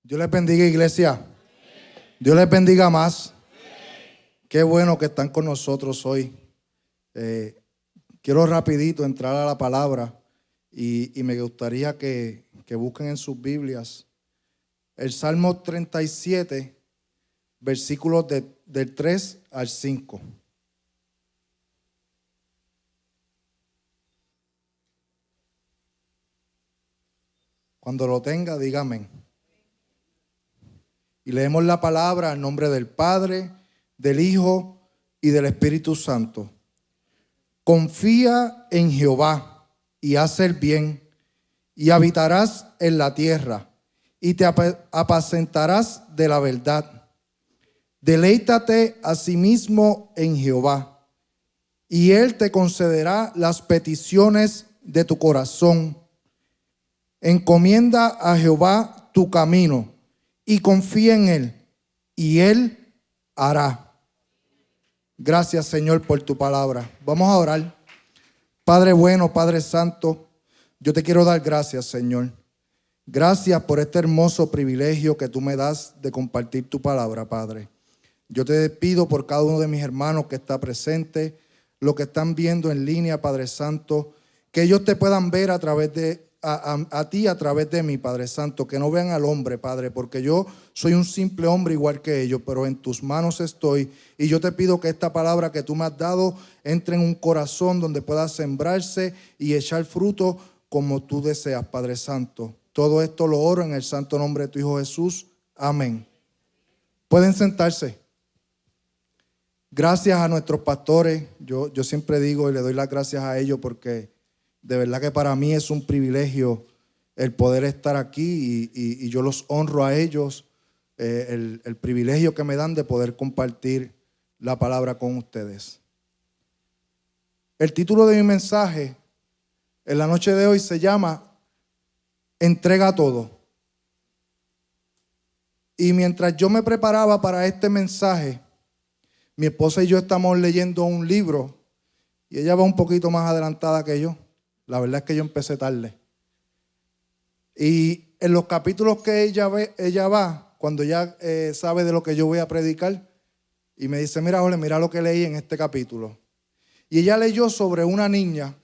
Dios les bendiga, iglesia. Dios les bendiga más. Qué bueno que están con nosotros hoy. Quiero rapidito entrar a la palabra y me gustaría que busquen en sus Biblias el Salmo 37, versículos del 3 al 5. Cuando lo tenga, dígame. Y leemos la palabra en nombre del Padre, del Hijo y del Espíritu Santo. Confía en Jehová y haz el bien, y habitarás en la tierra, y te apacentarás de la verdad. Deleítate asimismo en Jehová, y Él te concederá las peticiones de tu corazón. Encomienda a Jehová tu camino, y confía en Él, y Él hará. Gracias, Señor, por tu palabra. Vamos a orar. Padre bueno, Padre santo, yo te quiero dar gracias, Señor. Gracias por este hermoso privilegio que tú me das de compartir tu palabra, Padre. Yo te pido por cada uno de mis hermanos que está presente, los que están viendo en línea, Padre Santo, que ellos te puedan ver a través de a ti a través de mí, Padre Santo, que no vean al hombre, Padre, porque yo soy un simple hombre igual que ellos, pero en tus manos estoy, y yo te pido que esta palabra que tú me has dado entre en un corazón donde pueda sembrarse y echar fruto como tú deseas, Padre Santo. Todo esto lo oro en el santo nombre de tu Hijo Jesús. Amén. Pueden sentarse. Gracias a nuestros pastores. Yo siempre digo y le doy las gracias a ellos porque de verdad que para mí es un privilegio el poder estar aquí y yo los honro a ellos, el privilegio que me dan de poder compartir la palabra con ustedes. El título de mi mensaje en la noche de hoy se llama Entrega todo. Y mientras yo me preparaba para este mensaje, mi esposa y yo estamos leyendo un libro y ella va un poquito más adelantada que yo. La verdad es que yo empecé tarde. Y en los capítulos que ella va, cuando ya sabe de lo que yo voy a predicar, y me dice, mira, Jorge, mira lo que leí en este capítulo. Y ella leyó sobre una niña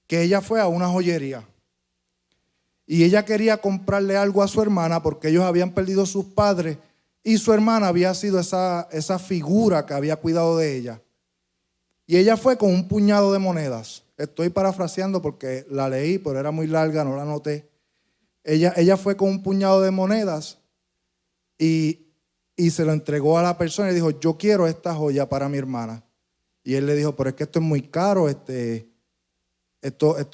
que ella fue a una joyería. Y ella quería comprarle algo a su hermana porque ellos habían perdido sus padres y su hermana había sido esa figura que había cuidado de ella. Y ella fue con un puñado de monedas. Estoy parafraseando porque la leí, pero era muy larga, no la anoté. Ella fue con un puñado de monedas y se lo entregó a la persona y dijo, yo quiero esta joya para mi hermana. Y él le dijo, pero es que esto es muy caro, esto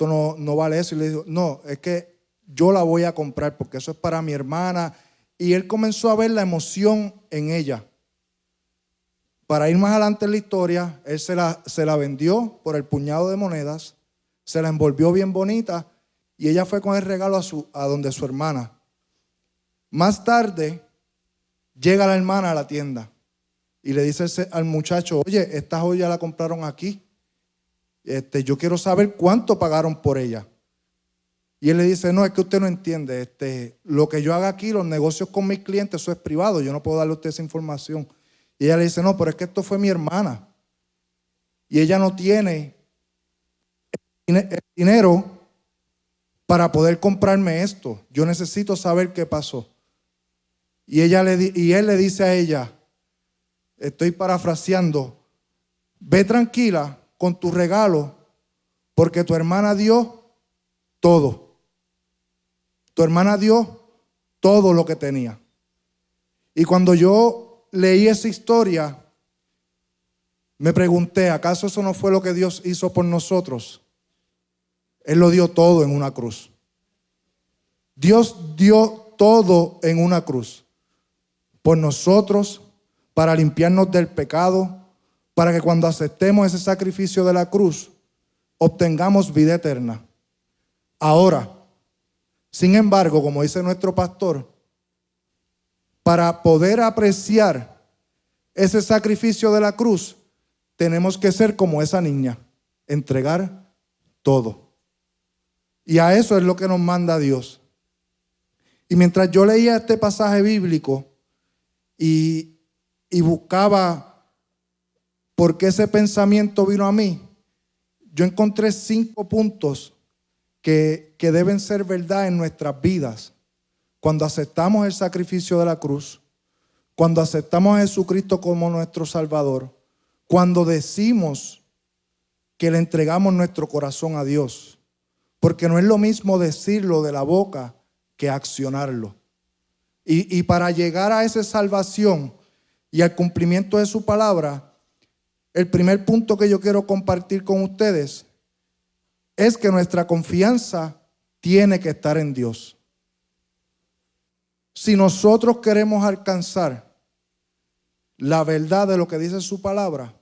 no vale eso. Y le dijo, no, es que yo la voy a comprar porque eso es para mi hermana. Y él comenzó a ver la emoción en ella. Para ir más adelante en la historia, él se la vendió por el puñado de monedas, se la envolvió bien bonita y ella fue con el regalo a donde su hermana. Más tarde, llega la hermana a la tienda y le dice al muchacho, oye, esta joya la compraron aquí. Yo quiero saber cuánto pagaron por ella. Y él le dice, no, es que usted no entiende. Lo que yo haga aquí, los negocios con mis clientes, eso es privado, yo no puedo darle a usted esa información. Y ella le dice, no, pero es que esto fue mi hermana. Y ella no tiene el dinero para poder comprarme esto. Yo necesito saber qué pasó. Y él le dice a ella, estoy parafraseando, ve tranquila con tu regalo porque tu hermana dio todo. Tu hermana dio todo lo que tenía. Y cuando yo leí esa historia, me pregunté, ¿acaso eso no fue lo que Dios hizo por nosotros? Él lo dio todo en una cruz. Dios dio todo en una cruz por nosotros, para limpiarnos del pecado, para que cuando aceptemos ese sacrificio de la cruz, obtengamos vida eterna. Ahora, sin embargo, como dice nuestro pastor, para poder apreciar ese sacrificio de la cruz, tenemos que ser como esa niña, entregar todo. Y a eso es lo que nos manda Dios. Y mientras yo leía este pasaje bíblico y buscaba por qué ese pensamiento vino a mí, yo encontré 5 puntos que deben ser verdad en nuestras vidas. Cuando aceptamos el sacrificio de la cruz, cuando aceptamos a Jesucristo como nuestro Salvador, cuando decimos que le entregamos nuestro corazón a Dios. Porque no es lo mismo decirlo de la boca que accionarlo. Y para llegar a esa salvación y al cumplimiento de su palabra, el primer punto que yo quiero compartir con ustedes es que nuestra confianza tiene que estar en Dios. Si nosotros queremos alcanzar la verdad de lo que dice su palabra,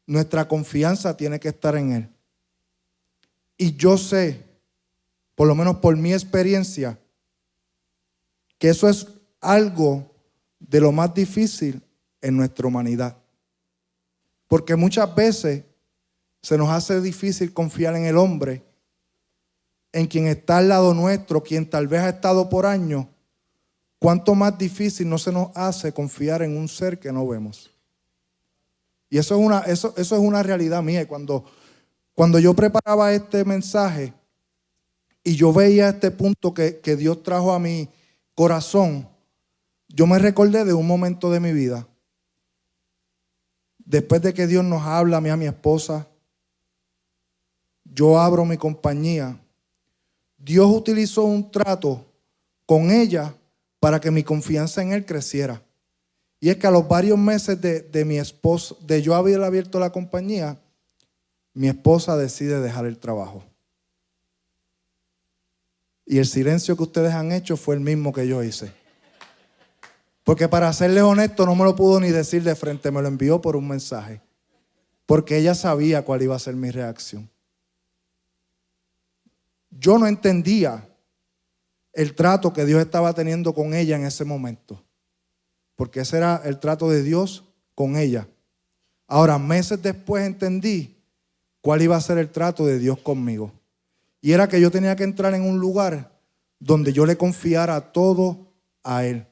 nuestra confianza tiene que estar en Él. Y yo sé, por lo menos por mi experiencia, que eso es algo de lo más difícil en nuestra humanidad. Porque muchas veces se nos hace difícil confiar en el hombre, en quien está al lado nuestro, quien tal vez ha estado por años. Cuánto más difícil no se nos hace confiar en un ser que no vemos. Y eso es una realidad mía. Y cuando yo preparaba este mensaje y yo veía este punto que Dios trajo a mi corazón, yo me recordé de un momento de mi vida. Después de que Dios nos habla a mí, a mi esposa, yo abro mi compañía. Dios utilizó un trato con ella para que mi confianza en Él creciera. Y es que a los varios meses de mi esposa, de yo haber abierto la compañía, mi esposa decide dejar el trabajo. Y el silencio que ustedes han hecho fue el mismo que yo hice. Porque para serles honesto, no me lo pudo ni decir de frente, me lo envió por un mensaje. Porque ella sabía cuál iba a ser mi reacción. Yo no entendía el trato que Dios estaba teniendo con ella en ese momento. Porque ese era el trato de Dios con ella. Ahora, meses después entendí cuál iba a ser el trato de Dios conmigo. Y era que yo tenía que entrar en un lugar donde yo le confiara todo a Él.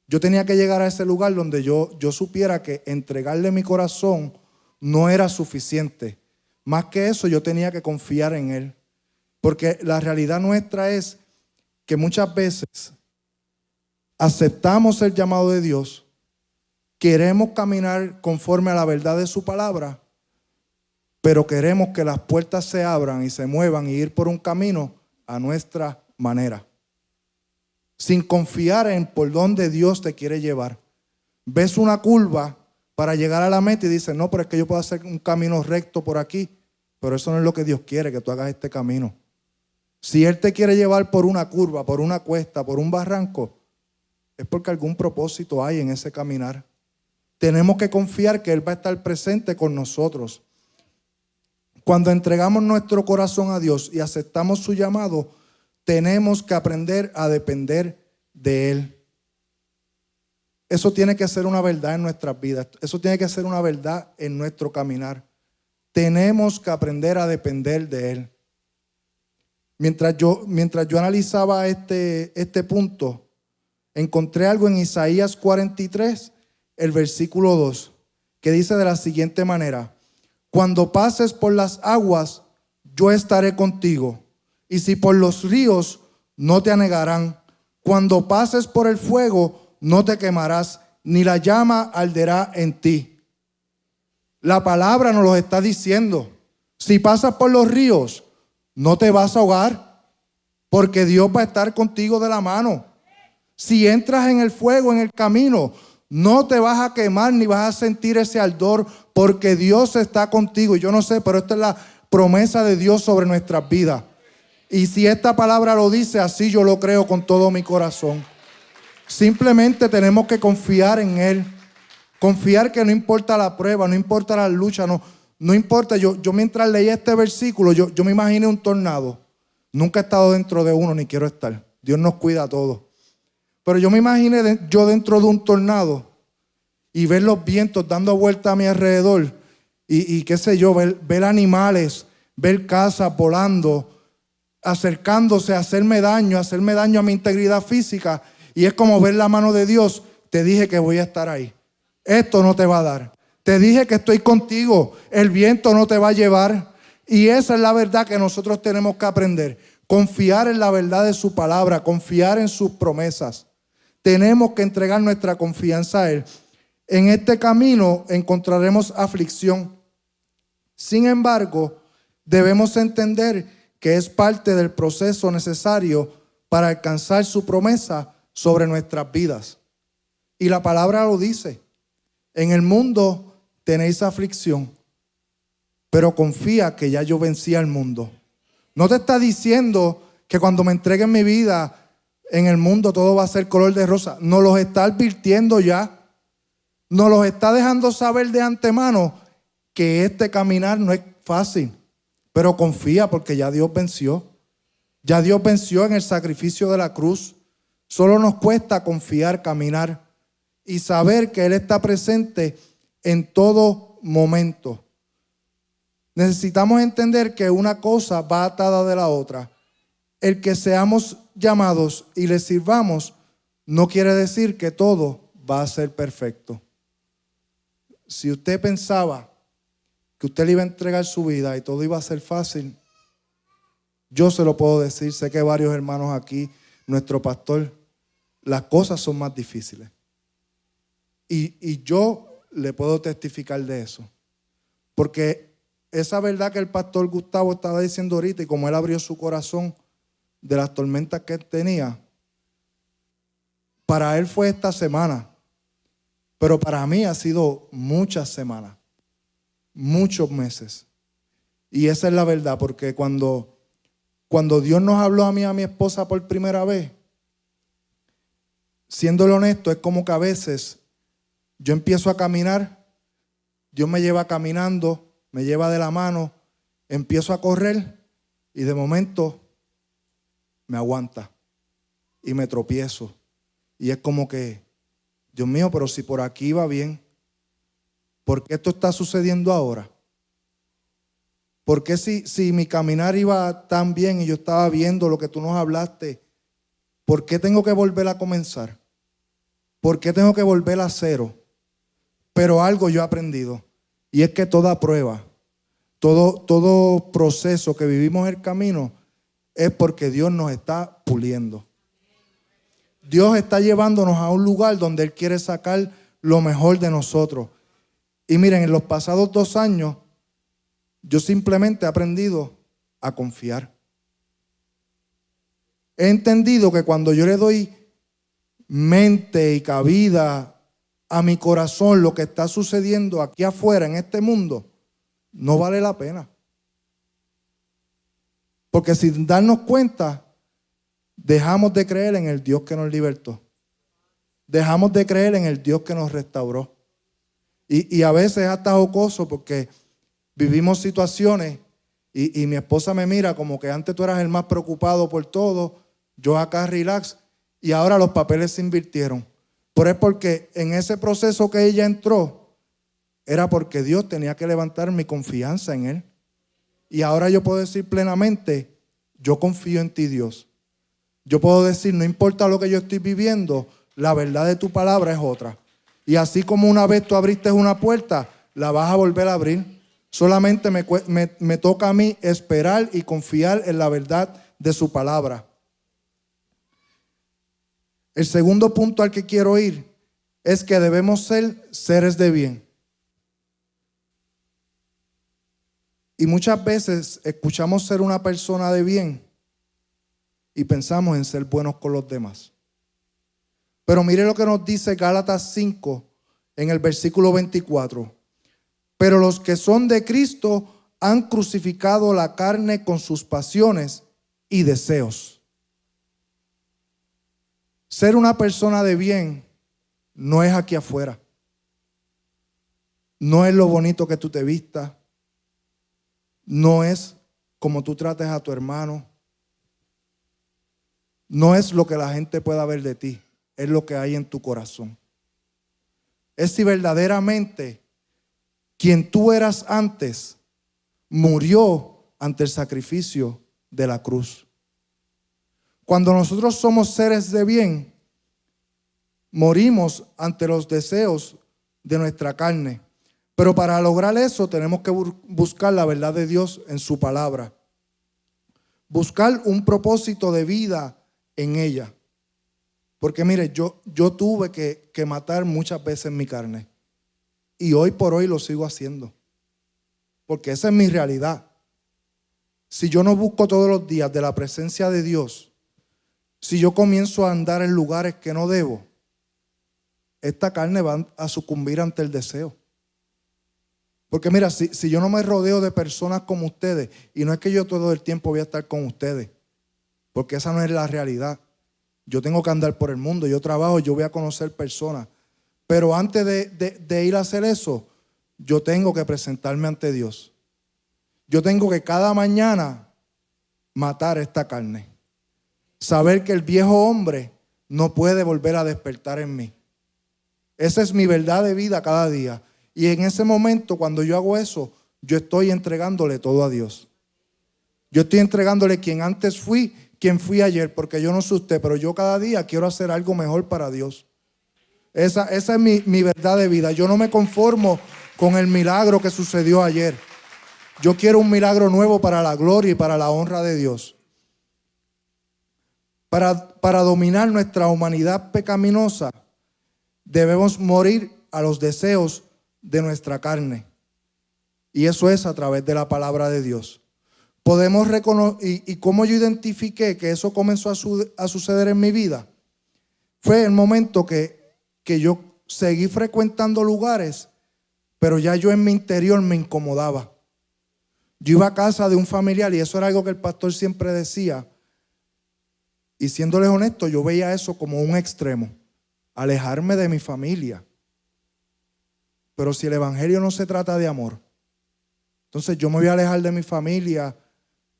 Yo tenía que llegar a ese lugar donde yo supiera que entregarle mi corazón no era suficiente. Más que eso, yo tenía que confiar en Él. Porque la realidad nuestra es que muchas veces aceptamos el llamado de Dios, queremos caminar conforme a la verdad de su palabra, pero queremos que las puertas se abran y se muevan y ir por un camino a nuestra manera, sin confiar en por dónde Dios te quiere llevar. Ves una curva para llegar a la meta y dices, no, pero es que yo puedo hacer un camino recto por aquí, pero eso no es lo que Dios quiere, que tú hagas este camino. Si Él te quiere llevar por una curva, por una cuesta, por un barranco, es porque algún propósito hay en ese caminar. Tenemos que confiar que Él va a estar presente con nosotros. Cuando entregamos nuestro corazón a Dios y aceptamos su llamado, tenemos que aprender a depender de Él. Eso tiene que ser una verdad en nuestras vidas. Eso tiene que ser una verdad en nuestro caminar. Tenemos que aprender a depender de Él. Mientras yo analizaba este punto, encontré algo en Isaías 43, el versículo 2, que dice de la siguiente manera: cuando pases por las aguas, yo estaré contigo, y si por los ríos, no te anegarán. Cuando pases por el fuego, no te quemarás, ni la llama arderá en ti. La palabra nos lo está diciendo. Si pasas por los ríos, no te vas a ahogar, porque Dios va a estar contigo de la mano. Si entras en el fuego, en el camino, no te vas a quemar ni vas a sentir ese ardor, porque Dios está contigo. Yo no sé, pero esta es la promesa de Dios sobre nuestras vidas. Y si esta palabra lo dice, así yo lo creo con todo mi corazón. Simplemente tenemos que confiar en Él. Confiar que no importa la prueba, no importa la lucha, no importa. Yo mientras leía este versículo, yo me imaginé un tornado. Nunca he estado dentro de uno, ni quiero estar. Dios nos cuida a todos. Pero yo me imaginé yo dentro de un tornado y ver los vientos dando vuelta a mi alrededor y qué sé yo, ver animales, ver casas volando, acercándose a hacerme daño a mi integridad física. Y es como ver la mano de Dios. Te dije que voy a estar ahí. Esto no te va a dar. Te dije que estoy contigo. El viento no te va a llevar. Y esa es la verdad que nosotros tenemos que aprender. Confiar en la verdad de su palabra. Confiar en sus promesas. Tenemos que entregar nuestra confianza a Él. En este camino encontraremos aflicción. Sin embargo, debemos entender que es parte del proceso necesario para alcanzar su promesa sobre nuestras vidas. Y la palabra lo dice. En el mundo tenéis aflicción, pero confía que ya yo vencí al mundo. No te está diciendo que cuando me entreguen mi vida en el mundo todo va a ser color de rosa. Nos los está advirtiendo ya. Nos los está dejando saber de antemano que este caminar no es fácil. Pero confía porque ya Dios venció. Ya Dios venció en el sacrificio de la cruz. Solo nos cuesta confiar, caminar y saber que Él está presente en todo momento. Necesitamos entender que una cosa va atada de la otra. El que seamos llamados y le sirvamos no quiere decir que todo va a ser perfecto. Si usted pensaba que usted le iba a entregar su vida y todo iba a ser fácil, yo se lo puedo decir, sé que varios hermanos aquí, nuestro pastor, las cosas son más difíciles. Y yo le puedo testificar de eso. Porque esa verdad que el pastor Gustavo estaba diciendo ahorita, y como él abrió su corazón de las tormentas que él tenía, para él fue esta semana, pero para mí ha sido muchas semanas, muchos meses. Y esa es la verdad, porque cuando Dios nos habló a mí y a mi esposa por primera vez, siéndole honesto, es como que a veces yo empiezo a caminar, Dios me lleva caminando, me lleva de la mano, empiezo a correr y de momento me aguanta y me tropiezo. Y es como que, Dios mío, pero si por aquí iba bien, ¿por qué esto está sucediendo ahora? ¿Por qué si mi caminar iba tan bien y yo estaba viendo lo que tú nos hablaste, ¿por qué tengo que volver a comenzar? ¿Por qué tengo que volver a cero? Pero algo yo he aprendido, y es que toda prueba, todo proceso que vivimos en el camino es porque Dios nos está puliendo. Dios está llevándonos a un lugar donde Él quiere sacar lo mejor de nosotros. Y miren, en los pasados 2 años, yo simplemente he aprendido a confiar. He entendido que cuando yo le doy mente y cabida a mi corazón, lo que está sucediendo aquí afuera en este mundo, no vale la pena. Porque sin darnos cuenta, dejamos de creer en el Dios que nos libertó. Dejamos de creer en el Dios que nos restauró. Y a veces es hasta jocoso porque vivimos situaciones y mi esposa me mira como que antes tú eras el más preocupado por todo, yo acá relax, y ahora los papeles se invirtieron. Pero es porque en ese proceso que ella entró, era porque Dios tenía que levantar mi confianza en Él. Y ahora yo puedo decir plenamente, yo confío en ti, Dios. Yo puedo decir, no importa lo que yo estoy viviendo, la verdad de tu palabra es otra. Y así como una vez tú abriste una puerta, la vas a volver a abrir. Solamente me toca a mí esperar y confiar en la verdad de su palabra. El segundo punto al que quiero ir es que debemos ser seres de bien. Y muchas veces escuchamos ser una persona de bien y pensamos en ser buenos con los demás. Pero mire lo que nos dice Gálatas 5 en el versículo 24. Pero los que son de Cristo han crucificado la carne con sus pasiones y deseos. Ser una persona de bien no es aquí afuera. No es lo bonito que tú te vistas. No es como tú trates a tu hermano. No es lo que la gente pueda ver de ti. Es lo que hay en tu corazón. Es si verdaderamente quien tú eras antes murió ante el sacrificio de la cruz. Cuando nosotros somos seres de bien, morimos ante los deseos de nuestra carne. Pero para lograr eso tenemos que buscar la verdad de Dios en su palabra. Buscar un propósito de vida en ella. Porque mire, yo tuve que matar muchas veces mi carne. Y hoy por hoy lo sigo haciendo. Porque esa es mi realidad. Si yo no busco todos los días de la presencia de Dios, si yo comienzo a andar en lugares que no debo, esta carne va a sucumbir ante el deseo. Porque mira, si yo no me rodeo de personas como ustedes, y no es que yo todo el tiempo voy a estar con ustedes, porque esa no es la realidad. Yo tengo que andar por el mundo, yo trabajo, yo voy a conocer personas. Pero antes de ir a hacer eso, yo tengo que presentarme ante Dios. Yo tengo que cada mañana matar esta carne. Saber que el viejo hombre no puede volver a despertar en mí. Esa es mi verdad de vida cada día. Y en ese momento, cuando yo hago eso, yo estoy entregándole todo a Dios. Yo estoy entregándole quien antes fui, quien fui ayer, porque yo no sé usted, pero yo cada día quiero hacer algo mejor para Dios. Esa es mi verdad de vida. Yo no me conformo con el milagro que sucedió ayer. Yo quiero un milagro nuevo para la gloria y para la honra de Dios. Para dominar nuestra humanidad pecaminosa, debemos morir a los deseos de nuestra carne. Y eso es a través de la palabra de Dios. Podemos reconocer, y cómo yo identifiqué que eso comenzó a suceder en mi vida, fue el momento que yo seguí frecuentando lugares, pero ya yo en mi interior me incomodaba. Yo iba a casa de un familiar y eso era algo que el pastor siempre decía. Y siéndoles honesto, yo veía eso como un extremo, alejarme de mi familia. Pero si el evangelio no se trata de amor, entonces yo me voy a alejar de mi familia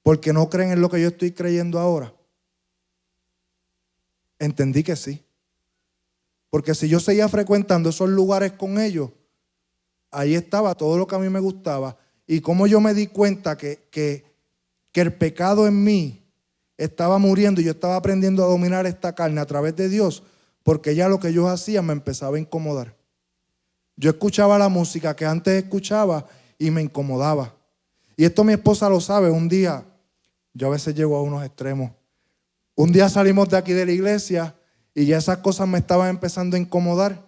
porque no creen en lo que yo estoy creyendo ahora. Entendí que sí. Porque si yo seguía frecuentando esos lugares con ellos, ahí estaba todo lo que a mí me gustaba. Y como yo me di cuenta que el pecado en mí estaba muriendo y yo estaba aprendiendo a dominar esta carne a través de Dios, porque ya lo que yo hacía me empezaba a incomodar. Yo escuchaba la música que antes escuchaba y me incomodaba. Y esto mi esposa lo sabe. Un día, yo a veces llego a unos extremos. Un día salimos de aquí de la iglesia y ya esas cosas me estaban empezando a incomodar.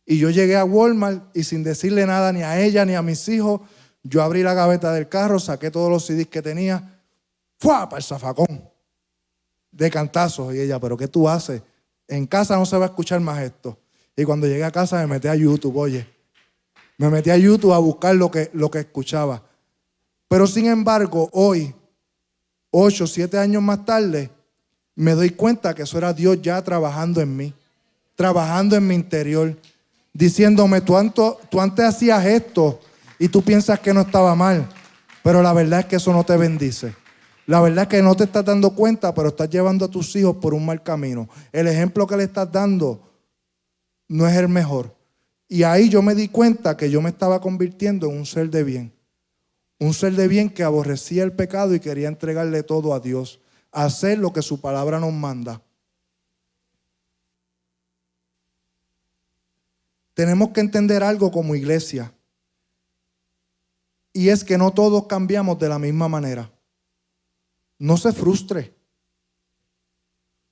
Y yo llegué a Walmart y sin decirle nada ni a ella ni a mis hijos, yo abrí la gaveta del carro, saqué todos los CDs que tenía, ¡fua! Para el zafacón de cantazos. Y ella, ¿pero qué tú haces? En casa no se va a escuchar más esto. Y cuando llegué a casa me metí a YouTube, oye. Me metí a YouTube a buscar lo que escuchaba. Pero sin embargo, hoy, 8, 7 años más tarde, me doy cuenta que eso era Dios ya trabajando en mí, trabajando en mi interior, diciéndome, tú antes hacías esto y tú piensas que no estaba mal, pero la verdad es que eso no te bendice. La verdad es que no te estás dando cuenta, pero estás llevando a tus hijos por un mal camino. El ejemplo que le estás dando no es el mejor. Y ahí yo me di cuenta que yo me estaba convirtiendo en un ser de bien. Un ser de bien que aborrecía el pecado y quería entregarle todo a Dios. Hacer lo que su palabra nos manda. Tenemos que entender algo como iglesia. Y es que no todos cambiamos de la misma manera. No se frustre.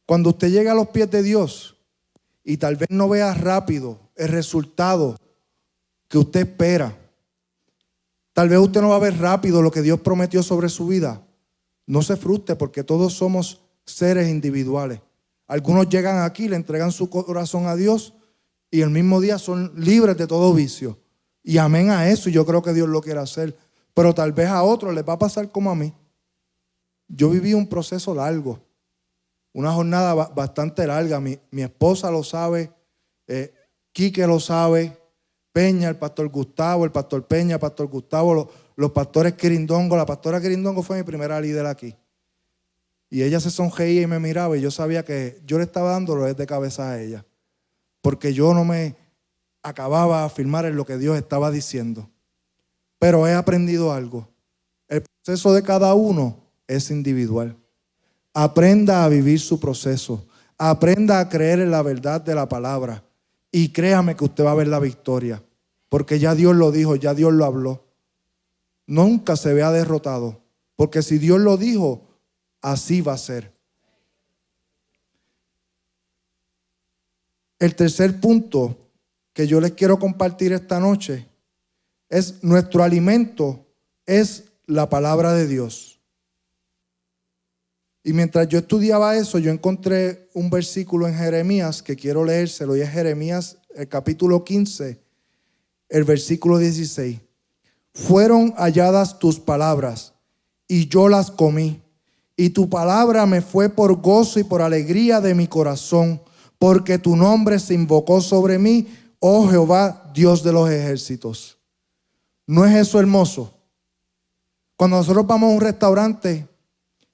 Cuando usted llega a los pies de Dios y tal vez no vea rápido el resultado que usted espera, tal vez usted no va a ver rápido lo que Dios prometió sobre su vida, no se frustre porque todos somos seres individuales. Algunos llegan aquí, le entregan su corazón a Dios y el mismo día son libres de todo vicio. Y amén a eso, y yo creo que Dios lo quiere hacer. Pero tal vez a otros les va a pasar como a mí. Yo viví un proceso largo, una jornada bastante larga. Mi esposa lo sabe, Quique lo sabe, Peña, el pastor Gustavo, el pastor Peña, el pastor Gustavo, los pastores Quirindongo. La pastora Quirindongo fue mi primera líder aquí. Y ella se sonreía y me miraba y yo sabía que yo le estaba dando dolores de cabeza a ella. Porque yo no me acababa de afirmar en lo que Dios estaba diciendo. Pero he aprendido algo. El proceso de cada uno es individual. Aprenda a vivir su proceso. Aprenda a creer en la verdad de la palabra. Y créame que usted va a ver la victoria. Porque ya Dios lo dijo, ya Dios lo habló. Nunca se vea derrotado. Porque si Dios lo dijo, así va a ser. El tercer punto que yo les quiero compartir esta noche es: nuestro alimento es la palabra de Dios. Y mientras yo estudiaba eso, yo encontré un versículo en Jeremías que quiero leérselo, y es Jeremías, el capítulo 15, el versículo 16. Fueron halladas tus palabras y yo las comí, y tu palabra me fue por gozo y por alegría de mi corazón, porque tu nombre se invocó sobre mí, oh Jehová, Dios de los ejércitos. ¿No es eso hermoso? Cuando nosotros vamos a un restaurante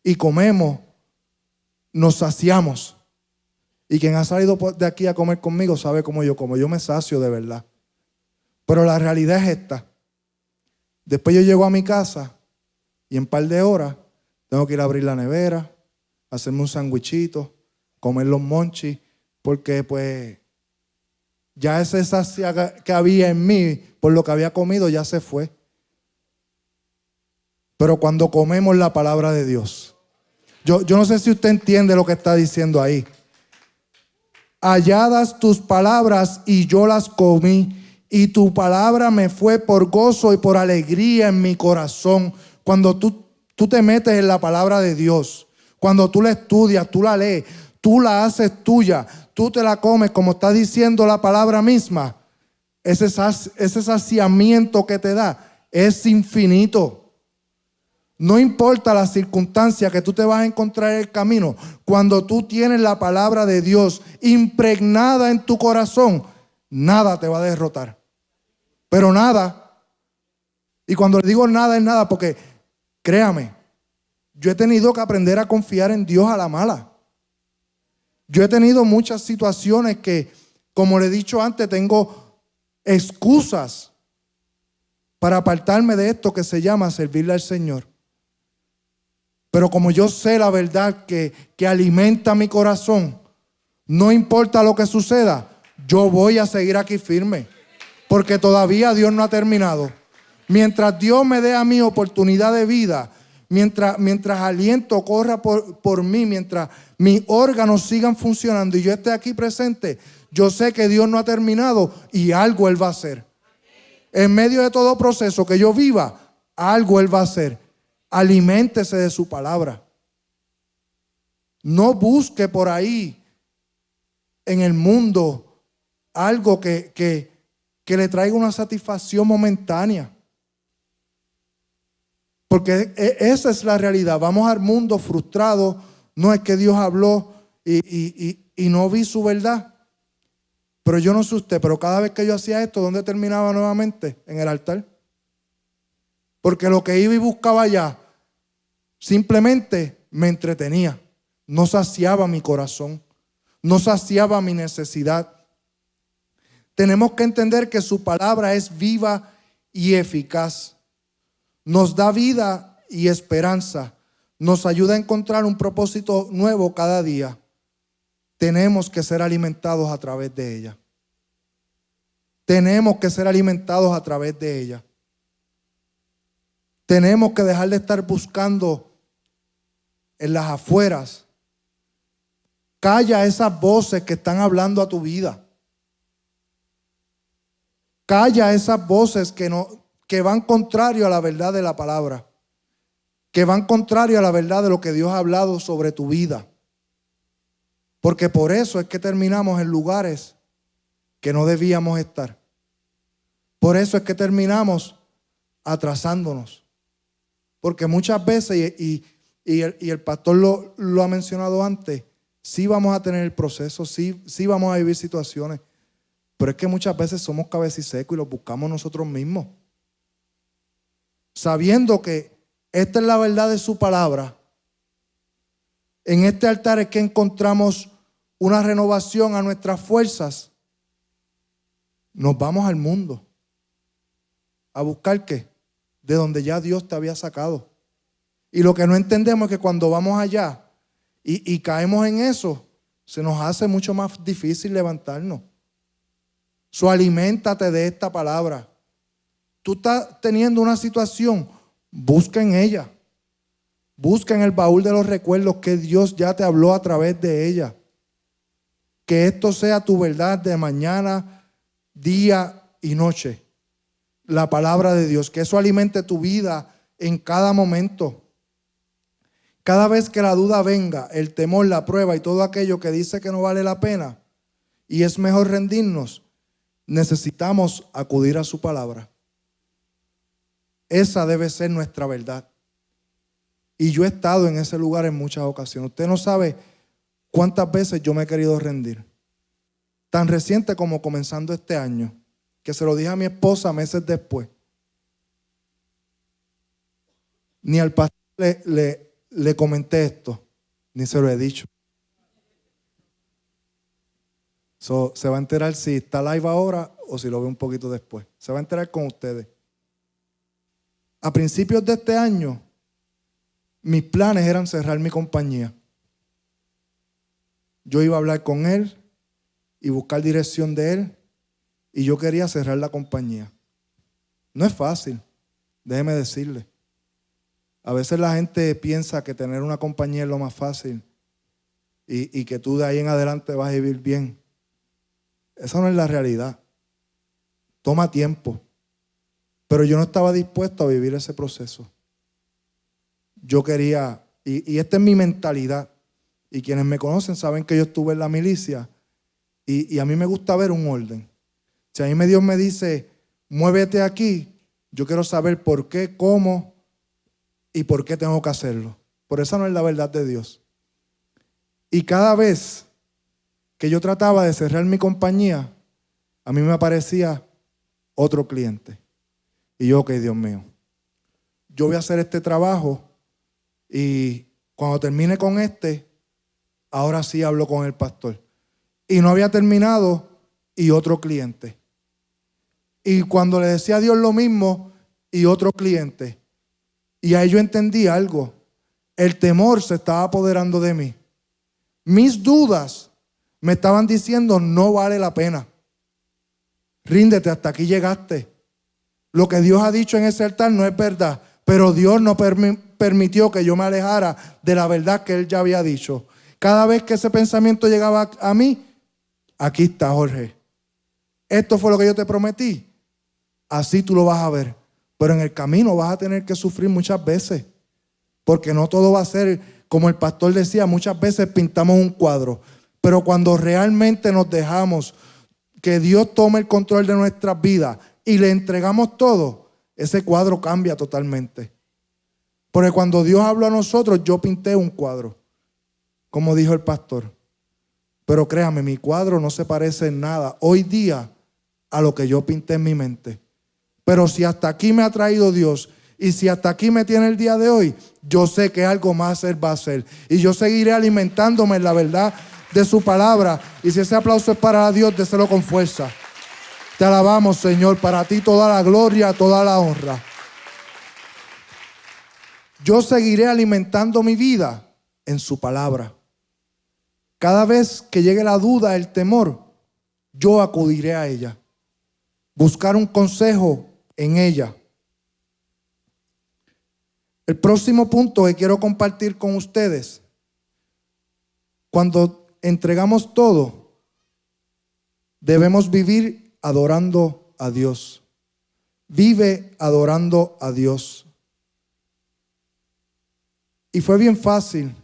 y comemos, nos saciamos. Y quien ha salido de aquí a comer conmigo sabe cómo yo como. Yo me sacio de verdad. Pero la realidad es esta. Después yo llego a mi casa y en un par de horas tengo que ir a abrir la nevera, hacerme un sandwichito, comer los monchis, porque pues ya ese sacia que había en mí por lo que había comido ya se fue. Pero cuando comemos la palabra de Dios, yo no sé si usted entiende lo que está diciendo ahí. Halladas tus palabras y yo las comí, y tu palabra me fue por gozo y por alegría en mi corazón. Cuando tú te metes en la palabra de Dios, cuando tú la estudias, tú la lees, tú la haces tuya, tú te la comes como está diciendo la palabra misma, ese saciamiento que te da es infinito. No importa la circunstancia que tú te vas a encontrar en el camino, cuando tú tienes la palabra de Dios impregnada en tu corazón, nada te va a derrotar. Pero nada. Y cuando le digo nada es nada, porque créame, yo he tenido que aprender a confiar en Dios a la mala. Yo he tenido muchas situaciones que, como le he dicho antes, tengo excusas para apartarme de esto que se llama servirle al Señor. Pero como yo sé la verdad que alimenta mi corazón, no importa lo que suceda, yo voy a seguir aquí firme. Porque todavía Dios no ha terminado. Mientras Dios me dé a mí oportunidad de vida, mientras aliento corra por mí, mientras mis órganos sigan funcionando y yo esté aquí presente, yo sé que Dios no ha terminado y algo Él va a hacer. En medio de todo proceso que yo viva, algo Él va a hacer. Aliméntese de su palabra. No busque por ahí en el mundo algo que le traiga una satisfacción momentánea. Porque esa es la realidad. Vamos al mundo frustrados. No es que Dios habló y no vi su verdad. Pero yo no sé usted, pero cada vez que yo hacía esto, ¿dónde terminaba nuevamente? En el altar. Porque lo que iba y buscaba allá simplemente me entretenía. No saciaba mi corazón. No saciaba mi necesidad. Tenemos que entender que su palabra es viva y eficaz. Nos da vida y esperanza. Nos ayuda a encontrar un propósito nuevo cada día. Tenemos que ser alimentados a través de ella. Tenemos que ser alimentados a través de ella. Tenemos que dejar de estar buscando en las afueras. Calla esas voces que están hablando a tu vida. Calla esas voces que van contrario a la verdad de la palabra. Que van contrario a la verdad de lo que Dios ha hablado sobre tu vida. Porque por eso es que terminamos en lugares que no debíamos estar. Por eso es que terminamos atrasándonos. Porque muchas veces, y el pastor lo ha mencionado antes, sí vamos a tener el proceso, sí vamos a vivir situaciones. Pero es que muchas veces somos cabecisecos y los buscamos nosotros mismos. Sabiendo que esta es la verdad de su palabra. En este altar es que encontramos una renovación a nuestras fuerzas. Nos vamos al mundo. ¿A buscar qué? De donde ya Dios te había sacado. Y lo que no entendemos es que cuando vamos allá y caemos en eso, se nos hace mucho más difícil levantarnos. Aliméntate de esta palabra. Tú estás teniendo una situación, busca en ella. Busca en el baúl de los recuerdos que Dios ya te habló a través de ella. Que esto sea tu verdad de mañana, día y noche. La palabra de Dios, que eso alimente tu vida en cada momento. Cada vez que la duda venga, el temor, la prueba y todo aquello que dice que no vale la pena y es mejor rendirnos, necesitamos acudir a su palabra. Esa debe ser nuestra verdad. Y yo he estado en ese lugar en muchas ocasiones. Usted no sabe cuántas veces yo me he querido rendir. Tan reciente como comenzando este año, que se lo dije a mi esposa meses después. Ni al pastor le comenté esto, ni se lo he dicho. Se va a enterar si está live ahora o si lo ve un poquito después. Se va a enterar con ustedes. A principios de este año, mis planes eran cerrar mi compañía. Yo iba a hablar con él y buscar dirección de él y yo quería cerrar la compañía. No es fácil, déjeme decirle. A veces la gente piensa que tener una compañía es lo más fácil y que tú de ahí en adelante vas a vivir bien. Esa no es la realidad. Toma tiempo. Pero yo no estaba dispuesto a vivir ese proceso. Yo quería, y esta es mi mentalidad, y quienes me conocen saben que yo estuve en la milicia y a mí me gusta ver un orden. Si a mí Dios me dice, muévete aquí, yo quiero saber por qué, cómo y por qué tengo que hacerlo. Por eso no es la verdad de Dios. Y cada vez que yo trataba de cerrar mi compañía, a mí me aparecía otro cliente. Y yo, ok, Dios mío, yo voy a hacer este trabajo y cuando termine con ahora sí hablo con el pastor. Y no había terminado y otro cliente. Y cuando le decía a Dios lo mismo y otro cliente. Y ahí yo entendí algo. El temor se estaba apoderando de mí. Mis dudas me estaban diciendo no vale la pena. Ríndete, hasta aquí llegaste. Lo que Dios ha dicho en ese altar no es verdad. Pero Dios no permitió que yo me alejara de la verdad que Él ya había dicho. Cada vez que ese pensamiento llegaba a mí, aquí está Jorge. Esto fue lo que yo te prometí. Así tú lo vas a ver. Pero en el camino vas a tener que sufrir muchas veces. Porque no todo va a ser, como el pastor decía, muchas veces pintamos un cuadro. Pero cuando realmente nos dejamos que Dios tome el control de nuestras vidas y le entregamos todo, ese cuadro cambia totalmente. Porque cuando Dios habló a nosotros, yo pinté un cuadro, como dijo el pastor. Pero créame, mi cuadro no se parece en nada hoy día a lo que yo pinté en mi mente. Pero si hasta aquí me ha traído Dios y si hasta aquí me tiene el día de hoy, yo sé que algo más Él va a hacer. Y yo seguiré alimentándome en la verdad de su palabra. Y si ese aplauso es para Dios, déselo con fuerza. Te alabamos, Señor, para ti toda la gloria, toda la honra. Yo seguiré alimentando mi vida en su palabra. Cada vez que llegue la duda, el temor, yo acudiré a ella. Buscar un consejo en ella. El próximo punto que quiero compartir con ustedes, cuando entregamos todo, debemos vivir adorando a Dios. Vive adorando a Dios. Y fue bien fácil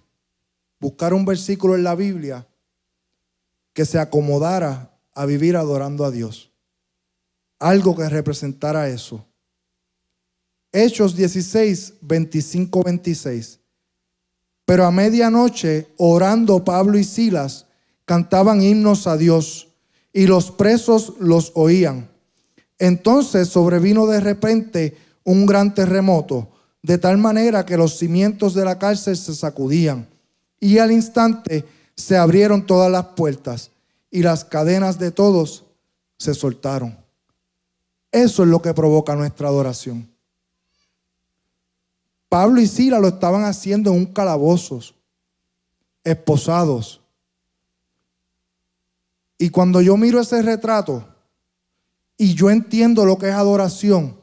buscar un versículo en la Biblia que se acomodara a vivir adorando a Dios. Algo que representara eso. Hechos 16, 25, 26. Pero a medianoche, orando Pablo y Silas, cantaban himnos a Dios, y los presos los oían. Entonces sobrevino de repente un gran terremoto, de tal manera que los cimientos de la cárcel se sacudían, y al instante se abrieron todas las puertas, y las cadenas de todos se soltaron. Eso es lo que provoca nuestra adoración. Pablo y Silas lo estaban haciendo en un calabozo. esposados. Y cuando yo miro ese retrato y yo entiendo lo que es adoración,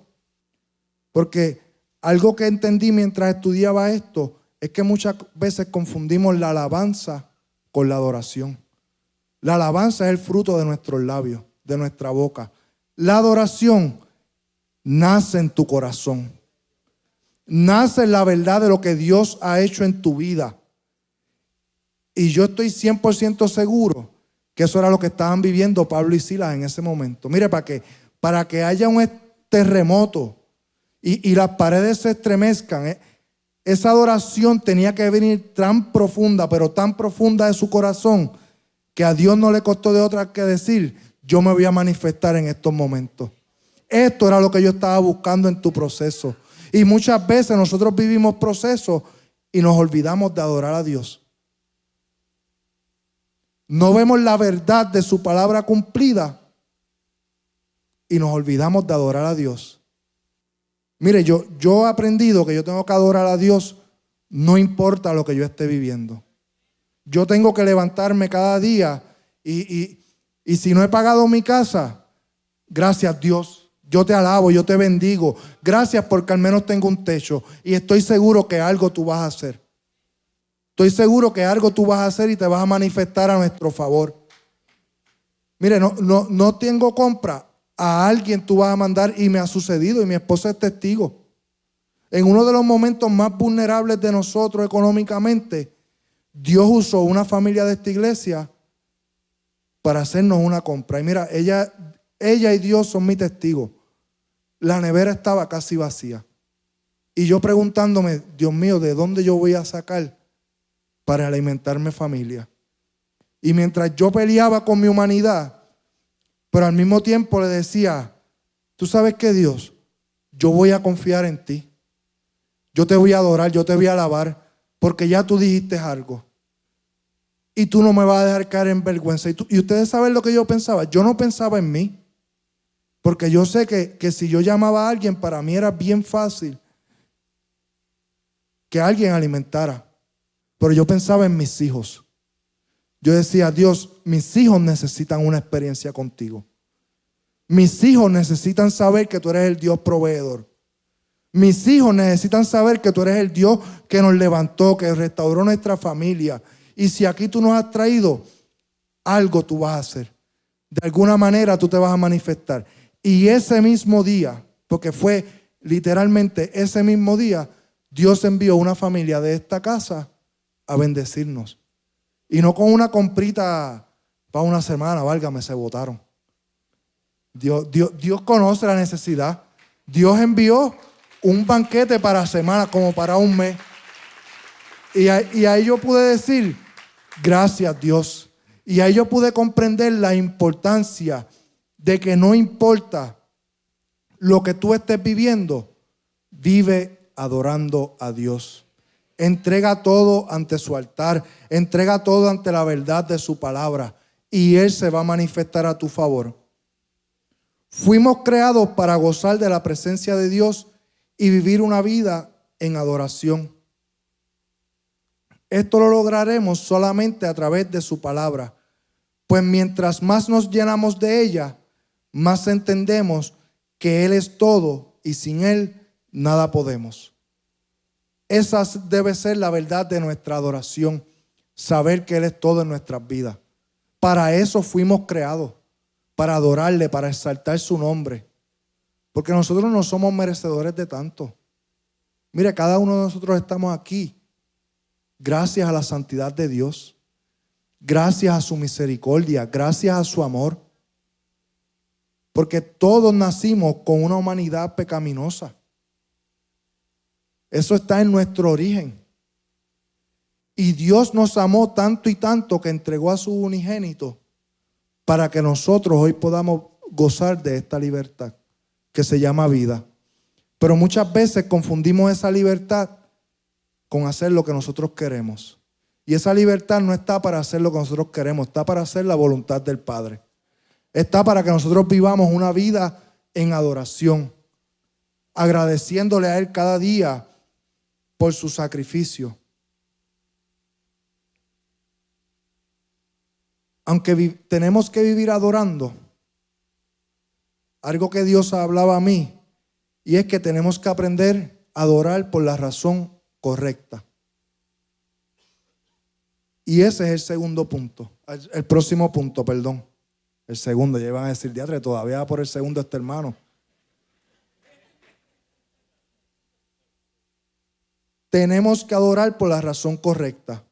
porque algo que entendí mientras estudiaba esto es que muchas veces confundimos la alabanza con la adoración. La alabanza es el fruto de nuestros labios, de nuestra boca. La adoración nace en tu corazón. Nace en la verdad de lo que Dios ha hecho en tu vida. Y yo estoy 100% seguro que eso era lo que estaban viviendo Pablo y Silas en ese momento. Mire, para que haya un terremoto y las paredes se estremezcan, esa adoración tenía que venir tan profunda, pero tan profunda de su corazón, que a Dios no le costó de otra que decir: yo me voy a manifestar en estos momentos. Esto era lo que yo estaba buscando en tu proceso. Y muchas veces nosotros vivimos procesos y nos olvidamos de adorar a Dios. No vemos la verdad de su palabra cumplida y nos olvidamos de adorar a Dios. Mire, yo he aprendido que yo tengo que adorar a Dios no importa lo que yo esté viviendo. Yo tengo que levantarme cada día y si no he pagado mi casa, gracias Dios. Yo te alabo, yo te bendigo. Gracias porque al menos tengo un techo y estoy seguro que algo tú vas a hacer. Estoy seguro que algo tú vas a hacer y te vas a manifestar a nuestro favor. Mire, no tengo compra. A alguien tú vas a mandar y me ha sucedido y mi esposa es testigo. En uno de los momentos más vulnerables de nosotros económicamente, Dios usó una familia de esta iglesia para hacernos una compra. Y mira, ella y Dios son mi testigo. La nevera estaba casi vacía. Y yo preguntándome: Dios mío, ¿de dónde yo voy a sacar para alimentar mi familia? Y mientras yo peleaba con mi humanidad, pero al mismo tiempo le decía: tú sabes que Dios, yo voy a confiar en ti. Yo te voy a adorar, yo te voy a alabar, porque ya tú dijiste algo. Y tú no me vas a dejar caer en vergüenza. Y ustedes saben lo que yo pensaba. Yo no pensaba en mí. Porque yo sé que si yo llamaba a alguien, para mí era bien fácil que alguien alimentara. Pero yo pensaba en mis hijos. Yo decía: Dios, mis hijos necesitan una experiencia contigo. Mis hijos necesitan saber que tú eres el Dios proveedor. Mis hijos necesitan saber que tú eres el Dios que nos levantó, que restauró nuestra familia. Y si aquí tú nos has traído, algo tú vas a hacer. De alguna manera tú te vas a manifestar. Y ese mismo día, porque fue literalmente ese mismo día, Dios envió una familia de esta casa a bendecirnos. Y no con una comprita para una semana, válgame, se botaron. Dios conoce la necesidad. Dios envió un banquete para semanas, como para un mes. Y ahí yo pude decir: gracias Dios. Y ahí yo pude comprender la importancia de que no importa lo que tú estés viviendo, vive adorando a Dios. Entrega todo ante su altar, entrega todo ante la verdad de su palabra y Él se va a manifestar a tu favor. Fuimos creados para gozar de la presencia de Dios y vivir una vida en adoración. Esto lo lograremos solamente a través de su palabra, pues mientras más nos llenamos de ella, más entendemos que Él es todo y sin Él nada podemos. Esa debe ser la verdad de nuestra adoración, saber que Él es todo en nuestras vidas. Para eso fuimos creados, para adorarle, para exaltar su nombre, porque nosotros no somos merecedores de tanto. Mire, cada uno de nosotros estamos aquí gracias a la santidad de Dios, gracias a su misericordia, gracias a su amor. Porque todos nacimos con una humanidad pecaminosa. Eso está en nuestro origen. Y Dios nos amó tanto y tanto que entregó a su unigénito para que nosotros hoy podamos gozar de esta libertad que se llama vida. Pero muchas veces confundimos esa libertad con hacer lo que nosotros queremos. Y esa libertad no está para hacer lo que nosotros queremos, está para hacer la voluntad del Padre. Está para que nosotros vivamos una vida en adoración, agradeciéndole a Él cada día por su sacrificio. aunque tenemos que vivir adorando, algo que Dios hablaba a mí, y es que tenemos que aprender a adorar por la razón correcta. Y ese es el segundo punto, el próximo punto, perdón. El segundo, ya iban a decir, diatre, todavía por el segundo este hermano. Tenemos que adorar por la razón correcta.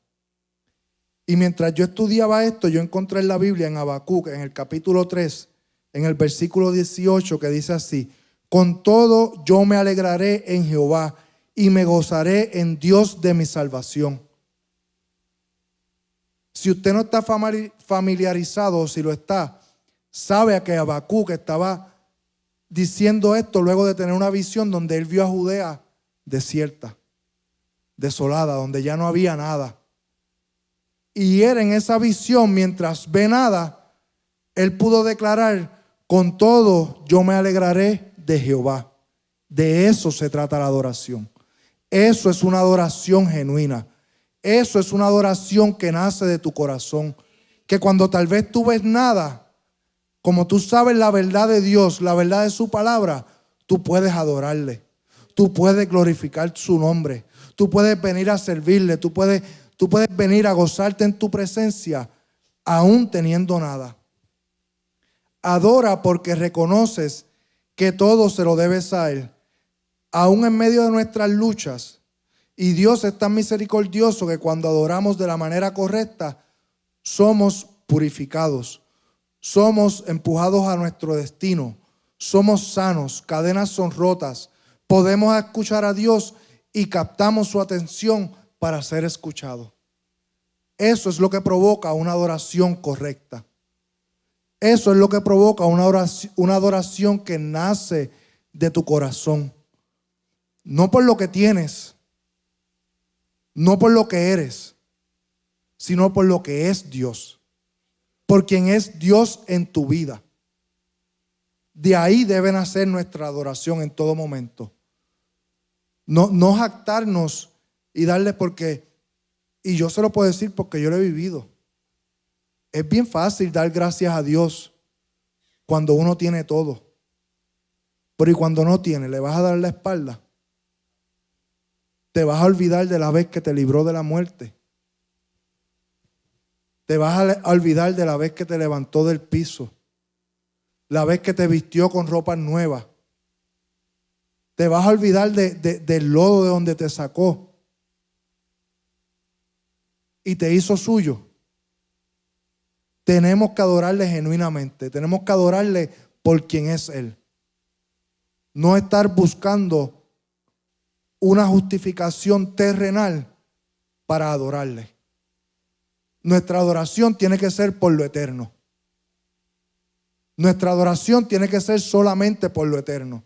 Y mientras yo estudiaba esto, yo encontré en la Biblia, en Habacuc, en el capítulo 3, en el versículo 18, que dice así: con todo yo me alegraré en Jehová y me gozaré en Dios de mi salvación. Si usted no está familiarizado, o si lo está, sabe que Habacuc estaba diciendo esto luego de tener una visión donde él vio a Judea desierta, desolada, donde ya no había nada. Y él en esa visión, mientras ve nada, él pudo declarar: con todo yo me alegraré de Jehová. De eso se trata la adoración. Eso es una adoración genuina. Eso es una adoración que nace de tu corazón. Que cuando tal vez tú ves nada, como tú sabes la verdad de Dios, la verdad de su palabra, tú puedes adorarle. Tú puedes glorificar su nombre. Tú puedes venir a servirle. Tú puedes venir a gozarte en tu presencia, aún teniendo nada. Adora porque reconoces que todo se lo debes a Él, aún en medio de nuestras luchas. Y Dios es tan misericordioso que cuando adoramos de la manera correcta, somos purificados, somos empujados a nuestro destino, somos sanos, cadenas son rotas, podemos escuchar a Dios y captamos su atención para ser escuchados. Eso es lo que provoca una adoración correcta. Eso es lo que provoca una adoración que nace de tu corazón. No por lo que tienes, no por lo que eres, sino por lo que es Dios. Por quien es Dios en tu vida. De ahí debe nacer nuestra adoración en todo momento. No jactarnos y darle porque, y yo se lo puedo decir porque yo lo he vivido. Es bien fácil dar gracias a Dios cuando uno tiene todo. Pero y cuando no tiene, ¿le vas a dar la espalda? Te vas a olvidar de la vez que te libró de la muerte. Te vas a olvidar de la vez que te levantó del piso. La vez que te vistió con ropas nuevas. Te vas a olvidar del lodo de donde te sacó. Y te hizo suyo. Tenemos que adorarle genuinamente. Tenemos que adorarle por quien es Él. No estar buscando una justificación terrenal para adorarle. Nuestra adoración tiene que ser por lo eterno. Nuestra adoración tiene que ser solamente por lo eterno.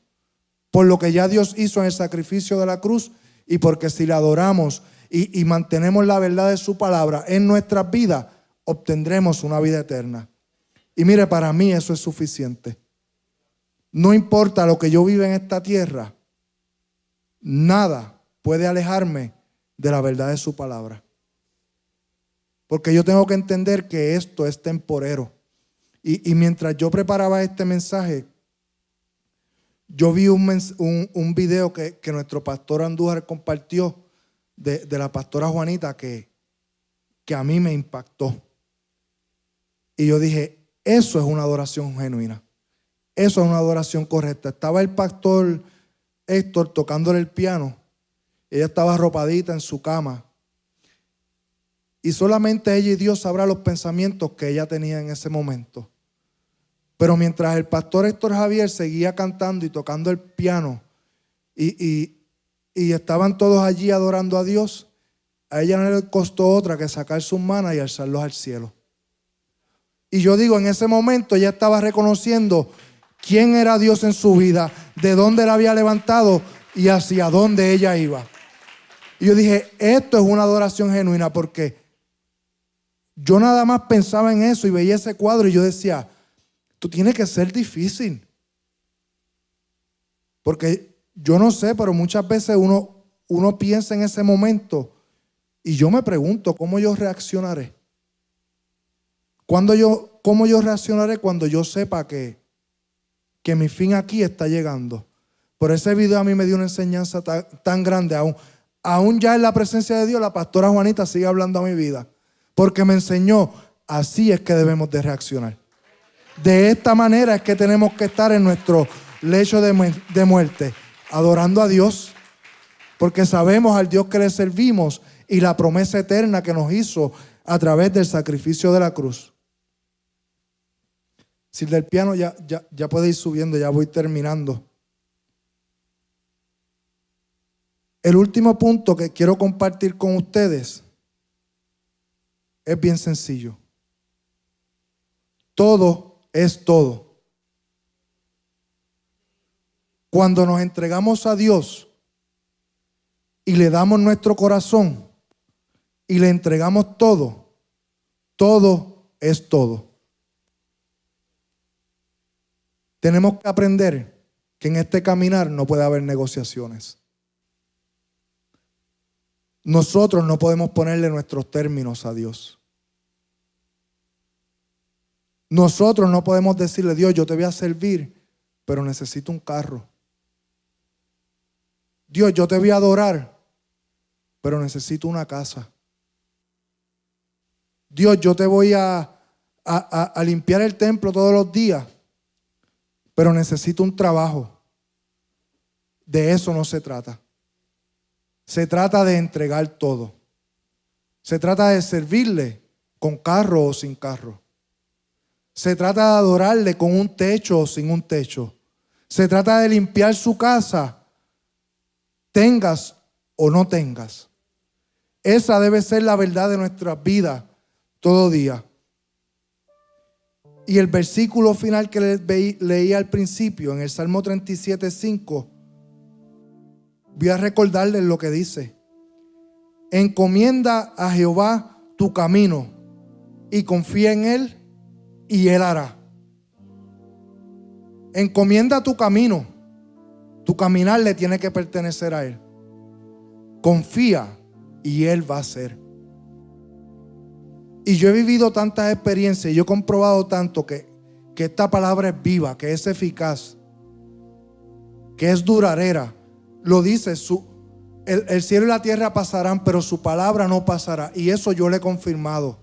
Por lo que ya Dios hizo en el sacrificio de la cruz y porque si le adoramos y mantenemos la verdad de su palabra en nuestras vidas, obtendremos una vida eterna. Y mire, para mí eso es suficiente. No importa lo que yo viva en esta tierra, nada puede alejarme de la verdad de su palabra. Porque yo tengo que entender que esto es temporero. Y mientras yo preparaba este mensaje, yo vi un video que nuestro pastor Andújar compartió de la pastora Juanita que a mí me impactó. Y yo dije, eso es una adoración genuina. Eso es una adoración correcta. Estaba el pastor Héctor tocándole el piano. Ella estaba arropadita en su cama. Y solamente ella y Dios sabrán los pensamientos que ella tenía en ese momento. Pero mientras el pastor Héctor Javier seguía cantando y tocando el piano y estaban todos allí adorando a Dios, a ella no le costó otra que sacar sus manos y alzarlos al cielo. Y yo digo, en ese momento ella estaba reconociendo quién era Dios en su vida, de dónde la había levantado y hacia dónde ella iba. Y yo dije, esto es una adoración genuina, porque yo nada más pensaba en eso y veía ese cuadro y yo decía, esto tiene que ser difícil. Porque yo no sé, pero muchas veces uno piensa en ese momento y yo me pregunto cómo yo reaccionaré. ¿Cómo yo reaccionaré cuando yo sepa que mi fin aquí está llegando? Por ese video a mí me dio una enseñanza tan grande. Aún ya en la presencia de Dios, la pastora Juanita sigue hablando a mi vida. Porque me enseñó, así es que debemos de reaccionar. De esta manera es que tenemos que estar en nuestro lecho de muerte, adorando a Dios. Porque sabemos al Dios que le servimos y la promesa eterna que nos hizo a través del sacrificio de la cruz. Si el del piano ya puede ir subiendo, ya voy terminando. El último punto que quiero compartir con ustedes es bien sencillo. Todo es todo. Cuando nos entregamos a Dios y le damos nuestro corazón y le entregamos todo, todo es todo. Tenemos que aprender que en este caminar no puede haber negociaciones. Nosotros no podemos ponerle nuestros términos a Dios. Nosotros no podemos decirle, Dios, yo te voy a servir, pero necesito un carro. Dios, yo te voy a adorar, pero necesito una casa. Dios, yo te voy a limpiar el templo todos los días, pero necesito un trabajo. De eso no se trata. Se trata de entregar todo. Se trata de servirle con carro o sin carro. Se trata de adorarle con un techo o sin un techo. Se trata de limpiar su casa, tengas o no tengas. Esa debe ser la verdad de nuestras vidas todo día. Y el versículo final que leí al principio, en el Salmo 37:5, voy a recordarles lo que dice. Encomienda a Jehová tu camino y confía en Él y Él hará. Encomienda tu camino. Tu caminar le tiene que pertenecer a Él. Confía y Él va a hacer. Y yo he vivido tantas experiencias y yo he comprobado tanto que esta palabra es viva, que es eficaz, que es duradera. Lo dice, el cielo y la tierra pasarán, pero su palabra no pasará. Y eso yo le he confirmado.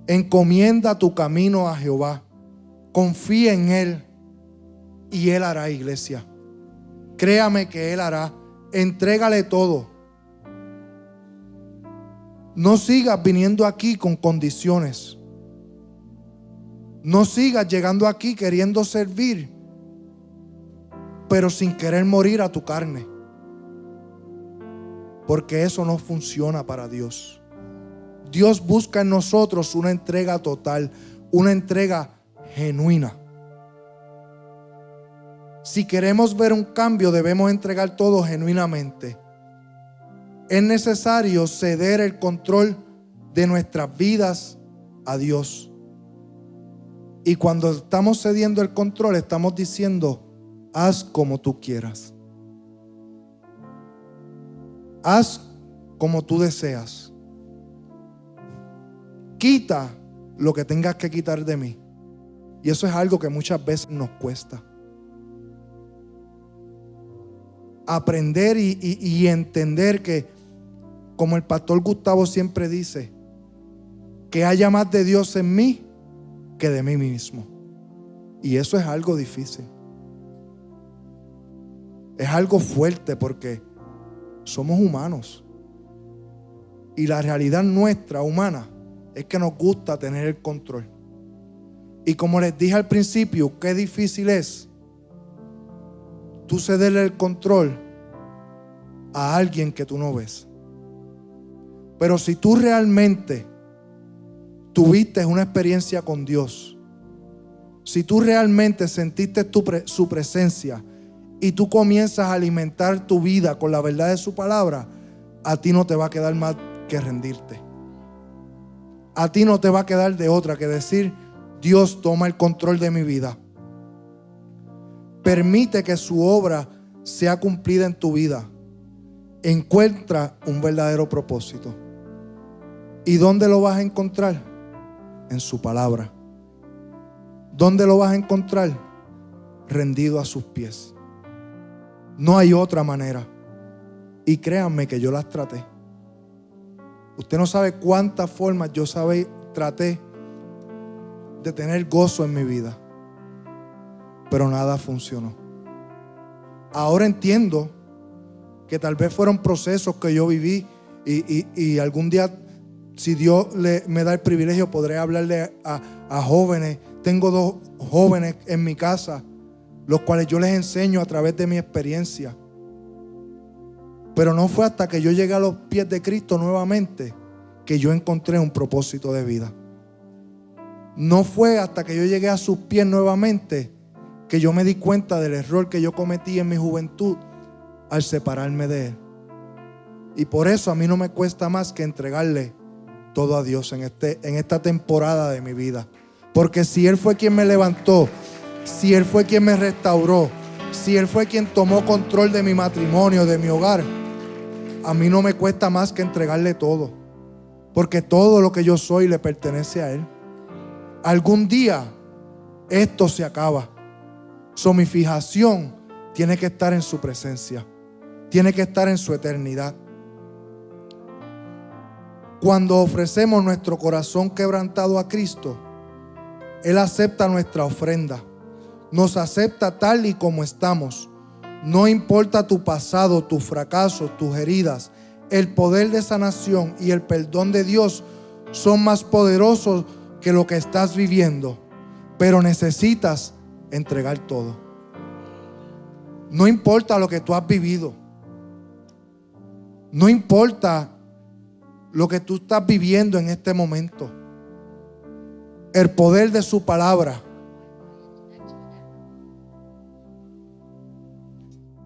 Encomienda tu camino a Jehová. Confía en Él y Él hará, iglesia. Créame que Él hará. Entrégale todo. No sigas viniendo aquí con condiciones. No sigas llegando aquí queriendo servir, pero sin querer morir a tu carne. Porque eso no funciona para Dios. Dios busca en nosotros una entrega total, una entrega genuina. Si queremos ver un cambio, debemos entregar todo genuinamente. Es necesario ceder el control de nuestras vidas a Dios. Y cuando estamos cediendo el control, estamos diciendo, haz como tú quieras. Haz como tú deseas. Quita lo que tengas que quitar de mí. Y eso es algo que muchas veces nos cuesta. Aprender y entender que, como el pastor Gustavo siempre dice, que haya más de Dios en mí que de mí mismo. Y eso es algo difícil. Es algo fuerte porque somos humanos. Y la realidad nuestra, humana, es que nos gusta tener el control. Y como les dije al principio, qué difícil es tú cederle el control a alguien que tú no ves. Pero si tú realmente tuviste una experiencia con Dios, si tú realmente sentiste su presencia y tú comienzas a alimentar tu vida con la verdad de su palabra, a ti no te va a quedar más que rendirte. A ti no te va a quedar de otra que decir, Dios toma el control de mi vida. Permite que su obra sea cumplida en tu vida. Encuentra un verdadero propósito. ¿Y dónde lo vas a encontrar? En su palabra. ¿Dónde lo vas a encontrar? Rendido a sus pies. No hay otra manera. Y créanme que yo las traté. Usted no sabe cuántas formas yo traté de tener gozo en mi vida. Pero nada funcionó. Ahora entiendo que tal vez fueron procesos que yo viví y algún día, si Dios me da el privilegio, podré hablarle a jóvenes. Tengo 2 jóvenes en mi casa, los cuales yo les enseño a través de mi experiencia. Pero no fue hasta que yo llegué a los pies de Cristo nuevamente que yo encontré un propósito de vida. No fue hasta que yo llegué a sus pies nuevamente que yo me di cuenta del error que yo cometí en mi juventud al separarme de Él. Y por eso a mí no me cuesta más que entregarle todo a Dios en esta temporada de mi vida. Porque si Él fue quien me levantó, si Él fue quien me restauró, si Él fue quien tomó control de mi matrimonio, de mi hogar, a mí no me cuesta más que entregarle todo. Porque todo lo que yo soy le pertenece a Él. Algún día esto se acaba. Mi fijación tiene que estar en su presencia. Tiene que estar en su eternidad. Cuando ofrecemos nuestro corazón quebrantado a Cristo, Él acepta nuestra ofrenda. Nos acepta tal y como estamos. No importa tu pasado, tus fracasos, tus heridas. El poder de sanación y el perdón de Dios son más poderosos que lo que estás viviendo. Pero necesitas entregar todo. No importa lo que tú has vivido. No importa lo que tú estás viviendo en este momento. El poder de su palabra,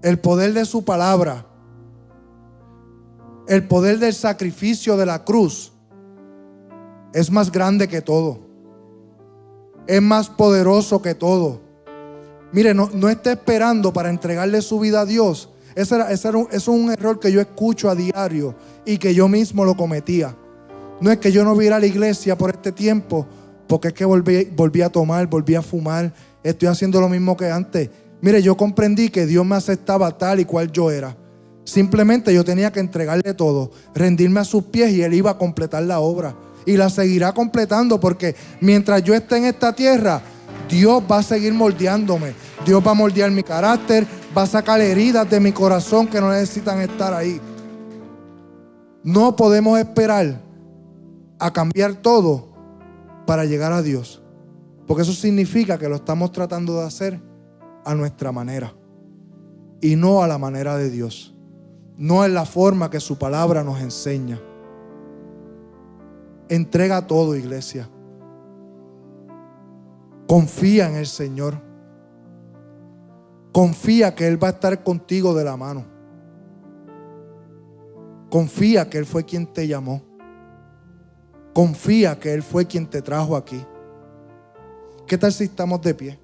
el poder de su palabra, el poder del sacrificio de la cruz es más grande que todo. Es más poderoso que todo. Mire, no esté esperando para entregarle su vida a Dios. Eso es un error que yo escucho a diario y que yo mismo lo cometía. No es que yo no voy a ir a la iglesia por este tiempo, porque es que volví a tomar, volví a fumar, estoy haciendo lo mismo que antes. Mire, yo comprendí que Dios me aceptaba tal y cual yo era. Simplemente yo tenía que entregarle todo, rendirme a sus pies y Él iba a completar la obra. Y la seguirá completando, porque mientras yo esté en esta tierra, Dios va a seguir moldeándome. Dios va a moldear mi carácter, va a sacar heridas de mi corazón que no necesitan estar ahí. No podemos esperar a cambiar todo para llegar a Dios, porque eso significa que lo estamos tratando de hacer a nuestra manera y no a la manera de Dios. No es la forma que su palabra nos enseña. Entrega todo, iglesia. Confía en el Señor. Confía que Él va a estar contigo de la mano. Confía que Él fue quien te llamó. Confía que Él fue quien te trajo aquí. ¿Qué tal si estamos de pie?